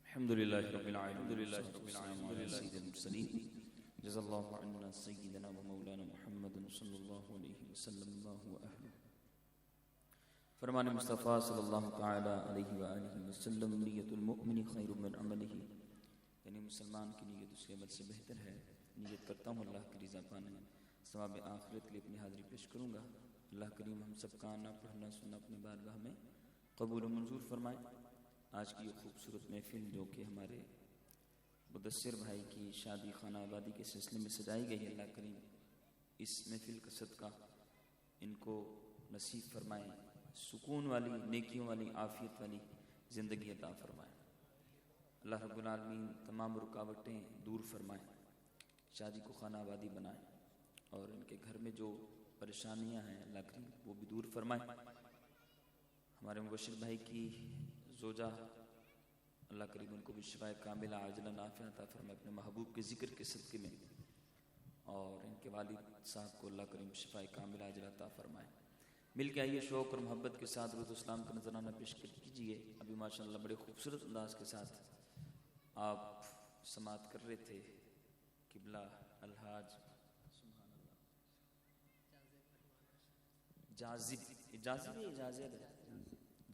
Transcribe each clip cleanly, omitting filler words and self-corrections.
الحمد للہ رب العالمین سید المرسلین جزا اللہ عنا سیدنا و مولانا محمد صلی اللہ علیہ وسلم وآلہ فرمان مصطفیٰ صلی اللہ تعالی علیہ وآلہ وسلم نیت المؤمن خیر من عملہ، یعنی مسلمان کی نیت اس کے عمل سے بہتر ہے۔ نیت کرتا ہوں اللہ کی رضا پانے، ثواب آخرت کے لیے اپنی حاضری پیش کروں گا۔ اللہ کریم ہم سب کا آنا پڑھنا سننا اپنی بارگاہ میں قبول و منظور فرمائے۔ آج کی یہ خوبصورت محفل جو کہ ہمارے مدثر بھائی کی شادی خانہ آبادی کے سلسلے میں سجائی گئی ہے، اللہ کریم اس محفل کا صدقہ ان کو نصیب فرمائے، سکون والی، نیکیوں والی، عافیت والی زندگی عطا فرمائے۔ اللہ رب العالمین تمام رکاوٹیں دور فرمائے، شادی کو خانہ آبادی بنائے، اور ان کے گھر میں جو پریشانیاں ہیں اللہ کریم وہ بھی دور فرمائے۔ ہمارے مبشر بھائی کی زوجہ اللہ کریم ان کو بھی شفاء کاملہ عاجلہ نافعہ عطا فرمائے اپنے محبوب کے ذکر کے صدقے میں، اور ان کے والد صاحب کو اللہ کریم شفاء کاملہ عاجلہ عطا فرمائے۔ مل کے آئیے شوق اور محبت کے ساتھ درود اسلام کا نذرانہ پیش کیجیے۔ ابھی ماشاءاللہ بڑے خوبصورت انداز کے ساتھ آپ سماعت کر رہے تھے قبلہ الحاج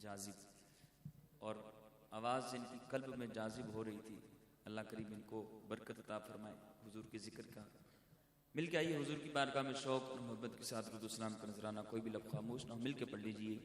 جاذب اور آواز ان کی قلب میں جاذب ہو رہی تھی۔ اللہ کریم ان کو برکت عطا فرمائے حضور کے ذکر کا۔ مل کے آئیے حضور کی بارگاہ میں شوق اور محبت کے ساتھ درود اسلام کا نذرانہ، کوئی بھی لفظ خاموش نہ ہو، مل کے پڑھ لیجیے۔